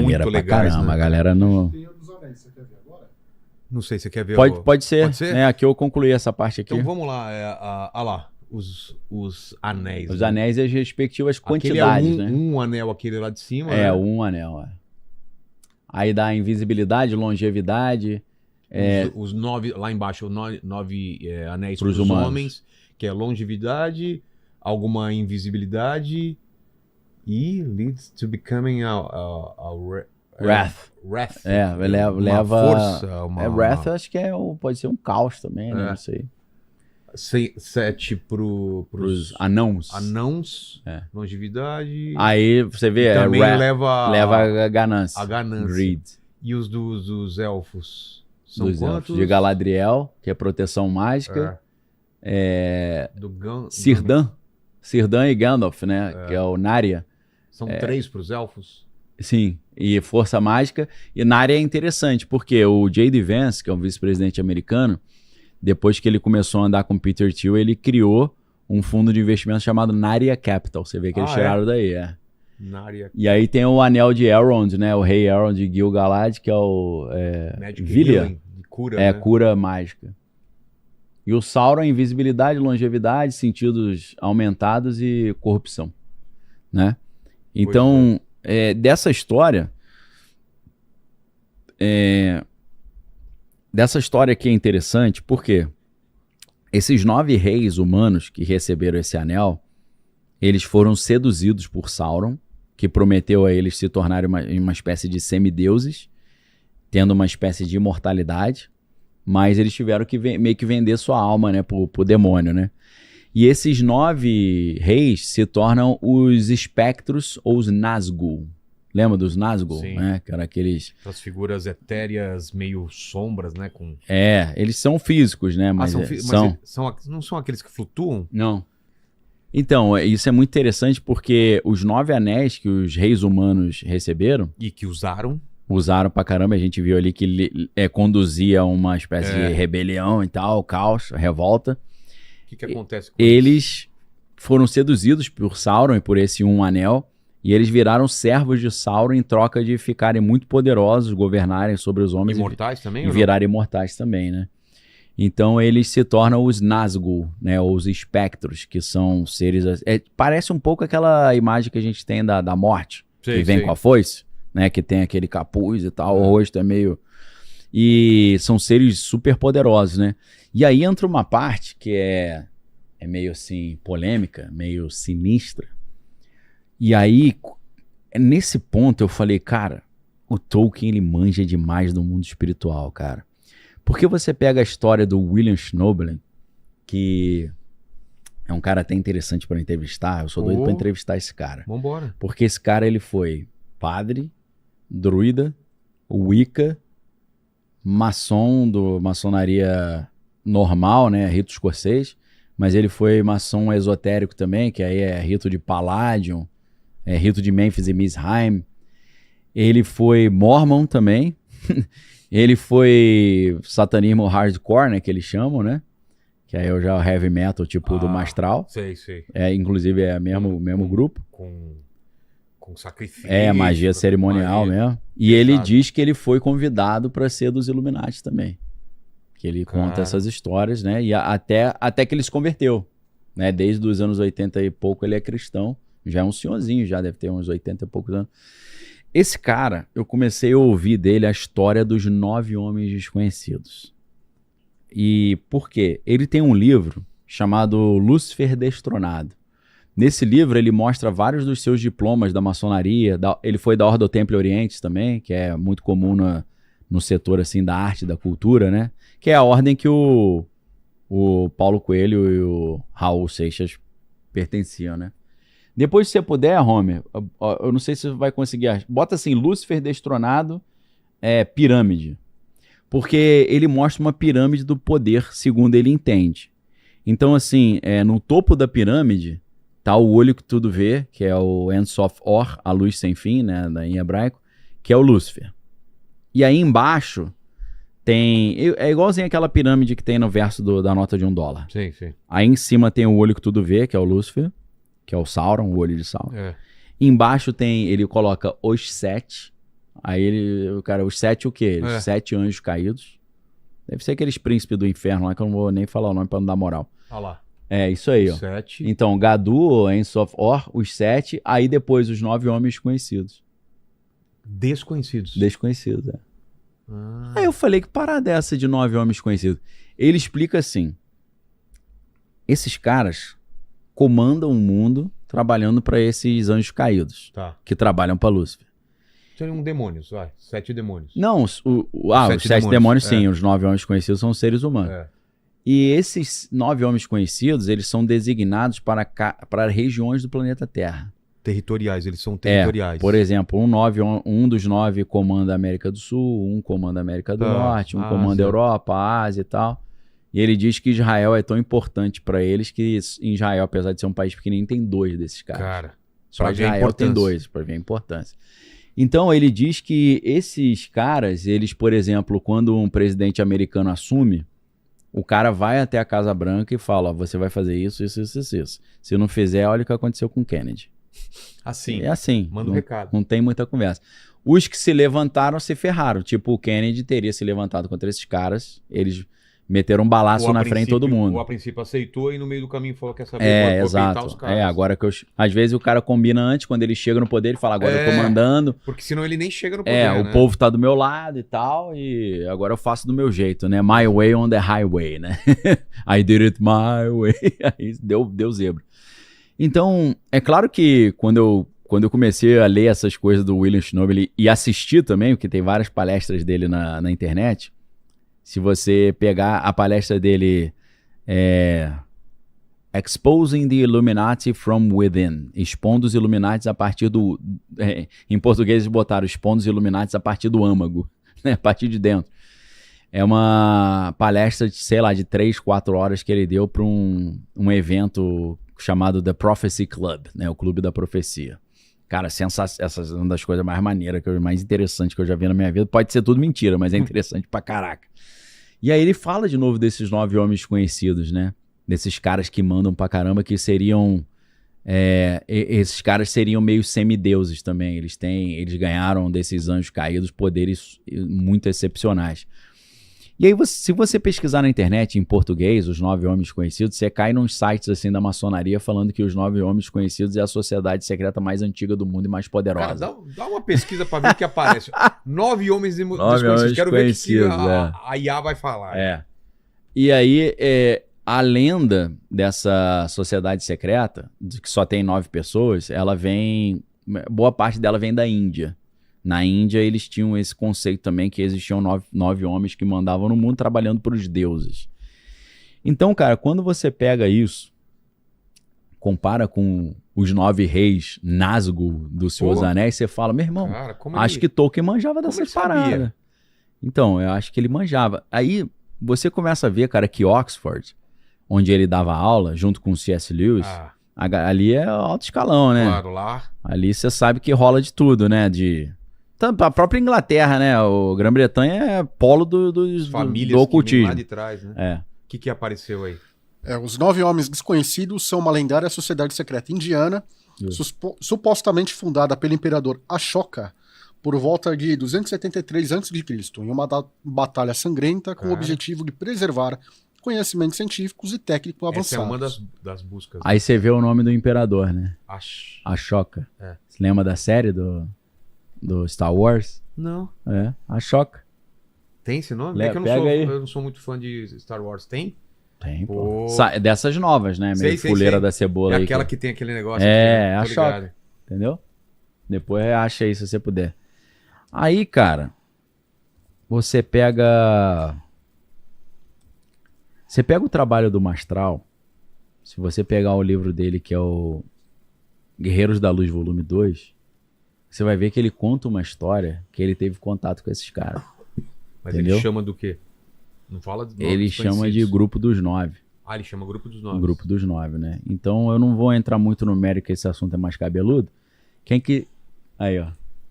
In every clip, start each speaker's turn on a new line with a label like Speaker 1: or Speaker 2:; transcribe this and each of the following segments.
Speaker 1: muito
Speaker 2: pra
Speaker 1: legais,
Speaker 2: caramba,
Speaker 1: né?
Speaker 2: A galera não...
Speaker 3: Tem um dos anéis, você quer ver agora?
Speaker 1: Não sei se você quer ver.
Speaker 2: Pode ser.
Speaker 1: Pode ser?
Speaker 2: Aqui eu concluí essa parte aqui.
Speaker 1: Então vamos lá. Lá, os anéis.
Speaker 2: Os
Speaker 1: né?
Speaker 2: anéis e as respectivas
Speaker 1: Aquele
Speaker 2: quantidades,
Speaker 1: é
Speaker 2: né?
Speaker 1: um anel, aquele lá de cima.
Speaker 2: É,
Speaker 1: né?
Speaker 2: um anel. Aí dá invisibilidade, longevidade.
Speaker 1: Os 9, lá embaixo, 9 anéis
Speaker 2: Pros
Speaker 1: para os
Speaker 2: humanos.
Speaker 1: homens, que é longevidade, alguma invisibilidade e leads to becoming
Speaker 2: Wrath.
Speaker 1: Wrath.
Speaker 2: Leva...
Speaker 1: força,
Speaker 2: Wrath acho que pode ser um caos também, né?
Speaker 1: É.
Speaker 2: Não sei.
Speaker 1: 7
Speaker 2: Pros anãos.
Speaker 1: anãos,
Speaker 2: É.
Speaker 1: longevidade.
Speaker 2: Aí você vê,
Speaker 1: também
Speaker 2: wrath,
Speaker 1: leva
Speaker 2: a ganância.
Speaker 1: a ganância.
Speaker 2: Greed.
Speaker 1: E os dos elfos? São
Speaker 2: Dos
Speaker 1: quantos?
Speaker 2: elfos. De Galadriel, que é proteção mágica.
Speaker 1: Do
Speaker 2: Círdan e Gandalf, né? Que é o Narya.
Speaker 1: São 3 para os elfos?
Speaker 2: Sim, e força mágica. E Narya é interessante, porque o J.D. Vance, que é um vice-presidente americano, depois que ele começou a andar com Peter Thiel, ele criou um fundo de investimento chamado Narya Capital. Você vê que eles tiraram daí,
Speaker 1: Narya.
Speaker 2: E aí tem o anel de Elrond, né? O rei Elrond de Gil-galad, que é o
Speaker 1: Magic
Speaker 2: Vilya.
Speaker 1: Healing, cura, né?
Speaker 2: Cura mágica. E o Sauron, invisibilidade, longevidade, sentidos aumentados e corrupção, né? Então, dessa história aqui é interessante porque esses 9 reis humanos que receberam esse anel, eles foram seduzidos por Sauron, que prometeu a eles se tornarem uma espécie de semideuses, tendo uma espécie de imortalidade, mas eles tiveram que meio que vender sua alma, né, pro demônio, né? E esses 9 reis se tornam os espectros ou os Nazgûl. Lembra dos Nazgûl?
Speaker 1: Sim.
Speaker 2: Né? Que eram aqueles...
Speaker 1: As figuras etéreas, meio sombras, né?
Speaker 2: eles são físicos, né? Mas,
Speaker 1: não são aqueles que flutuam?
Speaker 2: Não. Então, isso é muito interessante porque os 9 anéis que os reis humanos receberam...
Speaker 1: E que usaram
Speaker 2: pra caramba. A gente viu ali que ele conduzia uma espécie de rebelião e tal, caos, revolta.
Speaker 1: O que acontece com
Speaker 2: eles? Foram seduzidos por Sauron e por esse um anel, e eles viraram servos de Sauron em troca de ficarem muito poderosos, governarem sobre os homens.
Speaker 1: Imortais também?
Speaker 2: E virarem imortais também, né? Então eles se tornam os Nazgûl, né? Ou os espectros, que são seres... parece um pouco aquela imagem que a gente tem da morte, que vem com a foice, né? Que tem aquele capuz e tal, o rosto é meio... E são seres super poderosos, né? E aí entra uma parte que é meio assim polêmica, meio sinistra. E aí, nesse ponto eu falei, cara, o Tolkien ele manja demais do mundo espiritual, cara. Porque você pega a história do William Schnoebelen, que é um cara até interessante para entrevistar, eu sou doido para entrevistar esse cara.
Speaker 1: Vambora.
Speaker 2: Porque esse cara ele foi padre, druida, Wicca, maçom do maçonaria normal, né, rito escocês, mas ele foi maçom esotérico também, que aí é rito de Palladium, rito de Memphis e Mizraim. Ele foi mormon também, ele foi satanismo hardcore, né, que eles chamam, né, que aí é já o heavy metal tipo do Mastral.
Speaker 1: Sei.
Speaker 2: Inclusive é o mesmo grupo.
Speaker 1: Com sacrifício.
Speaker 2: Magia cerimonial mesmo. E ele diz que ele foi convidado para ser dos Illuminati também. Que ele conta essas histórias, né? E até que ele se converteu, né? Desde os anos 80 e pouco ele é cristão. Já é um senhorzinho, já deve ter uns 80 e poucos anos. Esse cara, eu comecei a ouvir dele a história dos 9 homens desconhecidos. E por quê? Ele tem um livro chamado Lúcifer Destronado. Nesse livro ele mostra vários dos seus diplomas da maçonaria, ele foi da Ordem do Templo Oriente também, que é muito comum no setor assim, da arte e da cultura, né? Que é a ordem que o Paulo Coelho e o Raul Seixas pertenciam, né? Depois, se você puder, Homer, eu não sei se você vai conseguir, bota assim, Lúcifer Destronado, pirâmide. Porque ele mostra uma pirâmide do poder, segundo ele entende. Então, assim, no topo da pirâmide tá o olho que tudo vê, que é o Ein Sof Or, a luz sem fim, né, em hebraico, que é o Lúcifer. E aí embaixo tem... É igualzinho aquela pirâmide que tem no verso da nota de $1.
Speaker 1: Sim.
Speaker 2: Aí em cima tem o olho que tudo vê, que é o Lúcifer, que é o Sauron, o olho de Sauron. Embaixo tem... Ele coloca os 7, Aí ele, cara, os 7 o quê? Os 7 anjos caídos. Deve ser aqueles príncipes do inferno lá, que eu não vou nem falar o nome pra não dar moral.
Speaker 1: Olha lá.
Speaker 2: É, isso aí, ó.
Speaker 1: 7.
Speaker 2: Então, Gadu, Ensof Or, os 7, aí depois os 9 homens conhecidos.
Speaker 1: Desconhecidos.
Speaker 2: Desconhecidos, é. Aí eu falei, que parada é essa de 9 homens conhecidos? Ele explica assim, esses caras comandam o mundo trabalhando para esses anjos caídos, que trabalham para Lúcifer.
Speaker 1: Seriam demônios, 7 demônios.
Speaker 2: Não, os 7 demônios sim, os 9 homens conhecidos são seres humanos. E esses 9 homens conhecidos, eles são designados para regiões do planeta Terra.
Speaker 1: Territoriais, eles são territoriais.
Speaker 2: Por exemplo, um dos 9 comanda a América do Sul, um comanda a América do Norte, um comanda a Europa, a Ásia e tal. E ele diz que Israel é tão importante para eles que em Israel, apesar de ser um país pequenininho, tem 2 desses caras.
Speaker 1: Cara,
Speaker 2: só Israel tem 2, para ver a importância. Então, ele diz que esses caras, eles, por exemplo, quando um presidente americano assume, o cara vai até a Casa Branca e fala, você vai fazer isso, isso, isso, isso, isso. Se não fizer, olha o que aconteceu com Kennedy.
Speaker 1: Assim.
Speaker 2: É assim.
Speaker 1: Manda um recado.
Speaker 2: Não tem muita conversa. Os que se levantaram se ferraram. Tipo, o Kennedy teria se levantado contra esses caras, eles meteram um balaço na frente de todo mundo.
Speaker 1: Ou a princípio aceitou e no meio do caminho falou que essa vez
Speaker 2: exato. Os caras. Agora que às vezes o cara combina antes, quando ele chega no poder, ele fala, agora eu tô mandando.
Speaker 1: Porque senão ele nem chega no poder,
Speaker 2: o povo tá do meu lado e tal, e agora eu faço do meu jeito, né? My way on the highway, né? I did it my way. Aí deu zebra. Então, é claro que quando eu comecei a ler essas coisas do William Schnobel e assistir também, porque tem várias palestras dele na internet, se você pegar a palestra dele, Exposing the Illuminati from Within, expondo os Illuminati a partir do... em português eles botaram expondo os Illuminati a partir do âmago, né? A partir de dentro. É uma palestra, de 3, 4 horas que ele deu para um evento chamado The Prophecy Club, né? O Clube da Profecia. Cara, essa é uma das coisas mais maneiras, mais interessantes que eu já vi na minha vida. Pode ser tudo mentira, mas é interessante pra caraca. E aí ele fala de novo desses 9 homens conhecidos, né? Desses caras que mandam pra caramba, que seriam... esses caras seriam meio semideuses também. Eles ganharam desses anjos caídos poderes muito excepcionais. E aí, se você pesquisar na internet em português, os 9 homens conhecidos, você cai nos sites assim da maçonaria falando que os 9 homens conhecidos é a sociedade secreta mais antiga do mundo e mais poderosa.
Speaker 1: Cara, dá uma pesquisa pra ver o que aparece. 9 homens desconhecidos. Quero ver o que a IA vai falar.
Speaker 2: E aí, a lenda dessa sociedade secreta, que só tem 9 pessoas, boa parte dela vem da Índia. Na Índia, eles tinham esse conceito também que existiam 9 homens que mandavam no mundo trabalhando para os deuses. Então, cara, quando você pega isso, compara com os 9 reis Nazgûl do Senhor dos Anéis, você fala, meu irmão, acho que Tolkien manjava dessas paradas. Então, eu acho que ele manjava. Aí, você começa a ver, cara, que Oxford, onde ele dava aula, junto com o C.S. Lewis, ali é alto escalão, né?
Speaker 1: Claro, lá.
Speaker 2: Ali você sabe que rola de tudo, né? A própria Inglaterra, né? O Grã-Bretanha é polo do ocultismo.
Speaker 1: Lá de trás, né? O que apareceu aí?
Speaker 3: Os 9 homens desconhecidos são uma lendária sociedade secreta indiana, supostamente fundada pelo imperador Ashoka por volta de 273 a.C., em uma batalha sangrenta com o objetivo de preservar conhecimentos científicos e técnicos avançados.
Speaker 1: Essa é uma das buscas.
Speaker 2: Aí você vê o nome do imperador, né? Ashoka. Você lembra da série do Star Wars?
Speaker 1: Não.
Speaker 2: Ashoka.
Speaker 1: Tem esse nome? Eu não sou muito fã de Star Wars. Tem?
Speaker 2: Tem, pô. Dessas novas, né? Meio fuleira da cebola aí.
Speaker 1: Aquela que tem aquele negócio.
Speaker 2: Ashoka. Entendeu? Depois acha aí se você puder. Aí, cara, você pega o trabalho do Mastral. Se você pegar o livro dele, que é o Guerreiros da Luz, volume 2, você vai ver que ele conta uma história que ele teve contato com esses caras.
Speaker 1: Mas
Speaker 2: entendeu?
Speaker 1: Ele chama do quê? Não fala de
Speaker 2: Ele chama de Grupo dos 9.
Speaker 1: Ele chama Grupo dos 9.
Speaker 2: Grupo dos 9, né? Então eu não vou entrar muito no mérito que esse assunto é mais cabeludo. Aí, ó.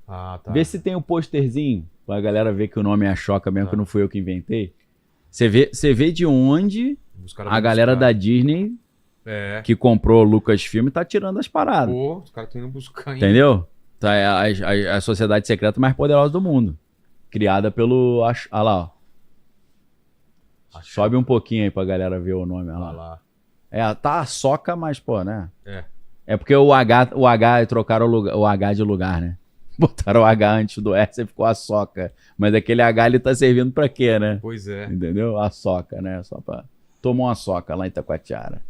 Speaker 1: Tá.
Speaker 2: Vê se tem um posterzinho pra galera ver que o nome é Ashoka mesmo, que não fui eu que inventei. Você vê de onde a galera da Disney que comprou o Lucasfilm tá tirando as paradas.
Speaker 1: Os caras estão indo buscar ainda.
Speaker 2: Entendeu? Tá, é a sociedade secreta mais poderosa do mundo. Criada pelo... Olha lá, ó. Sobe um pouquinho aí pra galera ver o nome. Olha lá. Tá a Soca, mas, pô, né? É porque o H trocaram o H de lugar, né? Botaram o H antes do S e ficou a Soca. Mas aquele H ele tá servindo pra quê, né?
Speaker 1: Pois é.
Speaker 2: Entendeu? A Soca, né? Só pra... Tomou uma Soca lá em Itacoatiara.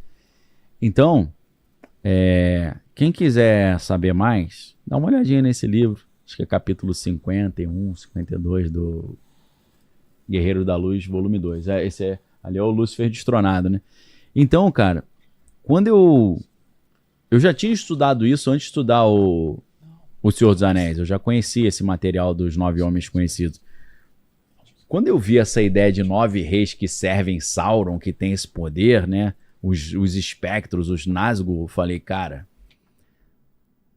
Speaker 2: Então, quem quiser saber mais, dá uma olhadinha nesse livro. Acho que é capítulo 51, 52 do Guerreiro da Luz, volume 2. Ali é o Lúcifer destronado, né? Então, cara, quando eu já tinha estudado isso antes de estudar o Senhor dos Anéis. Eu já conhecia esse material dos 9 homens conhecidos. Quando eu vi essa ideia de 9 reis que servem Sauron, que tem esse poder, né? Os espectros, os Nazgûl, eu falei, cara,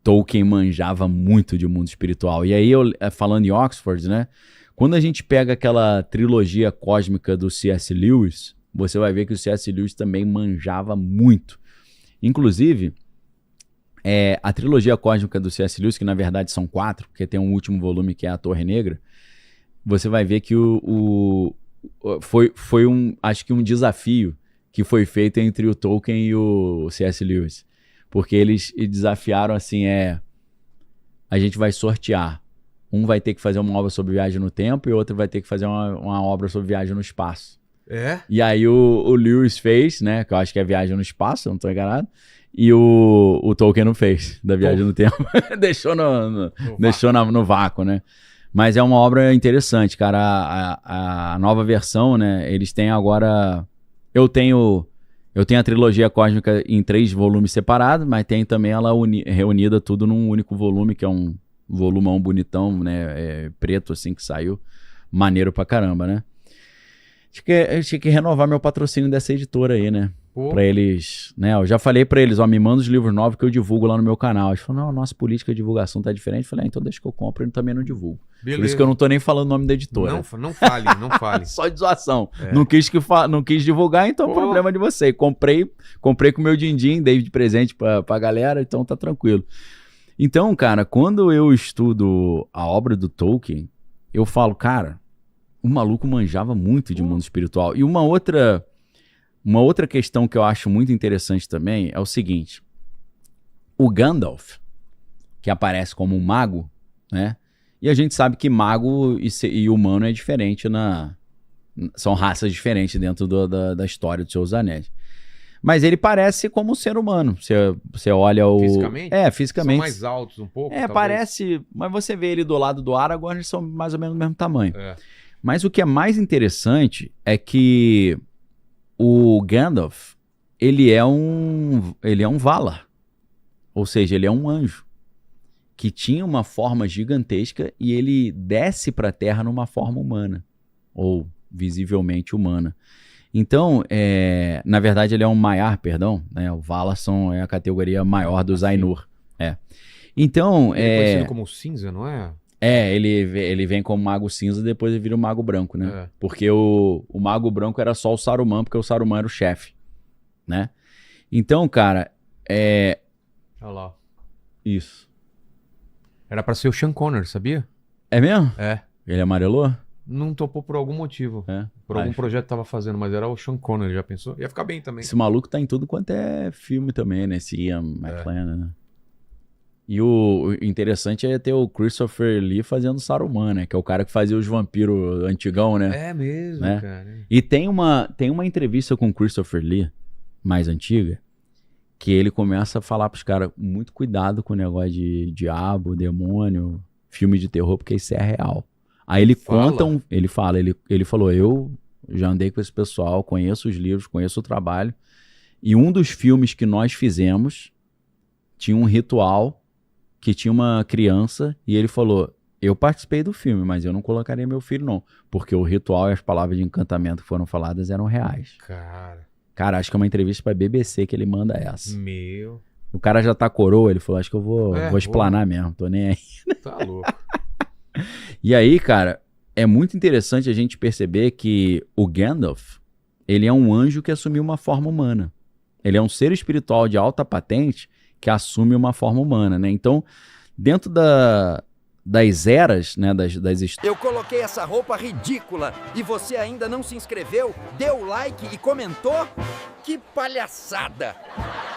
Speaker 2: Tolkien manjava muito de mundo espiritual. E aí, falando em Oxford, né? Quando a gente pega aquela trilogia cósmica do C.S. Lewis, você vai ver que o C.S. Lewis também manjava muito. Inclusive, a trilogia cósmica do C.S. Lewis, que na verdade são 4, porque tem um último volume que é a Torre Negra, você vai ver que foi acho que um desafio que foi feito entre o Tolkien e o C.S. Lewis. Porque eles desafiaram assim, a gente vai sortear. Um vai ter que fazer uma obra sobre viagem no tempo e o outro vai ter que fazer uma obra sobre viagem no espaço. E aí o Lewis fez, né? Que eu acho que é viagem no espaço, eu não tô enganado. E o Tolkien não fez da viagem no tempo. Deixou no vácuo, né? Mas é uma obra interessante, cara. A nova versão, né? Eles têm agora... Eu tenho a trilogia cósmica em 3 volumes separados, mas tem também ela reunida tudo num único volume, que é um volumão bonitão, né? Preto, assim, que saiu. Maneiro pra caramba, né? Tinha que renovar meu patrocínio dessa editora aí, né? Pra eles, né? Eu já falei pra eles, me manda os livros novos que eu divulgo lá no meu canal. Eles falaram, não, nossa política de divulgação tá diferente. Eu falei, então deixa que eu compro e também não divulgo. Beleza. Por isso que eu não tô nem falando o nome da editora.
Speaker 1: Não fale. Só
Speaker 2: de zoação. Não quis divulgar, então problema de você. Comprei com o meu din-din, dei de presente pra galera, então tá tranquilo. Então, cara, quando eu estudo a obra do Tolkien, eu falo, cara, o maluco manjava muito de mundo espiritual. E uma outra questão que eu acho muito interessante também é o seguinte. O Gandalf, que aparece como um mago, né? E a gente sabe que mago e humano é diferente são raças diferentes dentro da história do Senhor dos Anéis. Mas ele parece como um ser humano. Você olha o...
Speaker 1: Fisicamente?
Speaker 2: Fisicamente.
Speaker 1: São mais altos um pouco, talvez.
Speaker 2: Parece... Mas você vê ele do lado do Aragorn, eles são mais ou menos do mesmo tamanho. Mas o que é mais interessante é que o Gandalf, ele é um Valar. Ou seja, ele é um anjo que tinha uma forma gigantesca e ele desce para a Terra numa forma humana, ou visivelmente humana. Então, na verdade, ele é um Maiar, perdão, né? O Valar é a categoria maior dos Ainur. Então,
Speaker 1: ele é conhecido como cinza, não é?
Speaker 2: Ele vem como mago cinza e depois ele vira o mago branco, né? Porque o mago branco era só o Saruman, porque o Saruman era o chefe, né? Então, cara,
Speaker 1: olha lá.
Speaker 2: Isso.
Speaker 1: Era pra ser o Sean Connery, sabia?
Speaker 2: É mesmo?
Speaker 1: É.
Speaker 2: Ele amarelou?
Speaker 1: Não topou por algum motivo. Por algum projeto que tava fazendo, mas era o Sean Connery, já pensou? Ia ficar bem também.
Speaker 2: Esse maluco tá em tudo quanto é filme também, né? Esse Ian McLaren, né? E o interessante é ter o Christopher Lee fazendo Saruman, né? Que é o cara que fazia os vampiros antigão, né?
Speaker 1: É mesmo,
Speaker 2: né?
Speaker 1: Cara.
Speaker 2: E tem uma entrevista com o Christopher Lee, mais antiga, que ele começa a falar pros caras, muito cuidado com o negócio de diabo, demônio, filme de terror, porque isso é real. Aí ele ele falou, eu já andei com esse pessoal, conheço os livros, conheço o trabalho, e um dos filmes que nós fizemos tinha um ritual que tinha uma criança e ele falou, eu participei do filme, mas eu não colocaria meu filho não, porque o ritual e as palavras de encantamento que foram faladas eram reais. Cara, acho que é uma entrevista pra BBC que ele manda essa. O cara já tá coroa, ele falou, acho que eu vou explanar mesmo, tô nem aí.
Speaker 1: Tá louco.
Speaker 2: E aí, cara, é muito interessante a gente perceber que o Gandalf, ele é um anjo que assumiu uma forma humana. Ele é um ser espiritual de alta patente que assume uma forma humana, né? Então, Dentro das eras, né, das
Speaker 4: Eu coloquei essa roupa ridícula e você ainda não se inscreveu, deu like e comentou? Que palhaçada!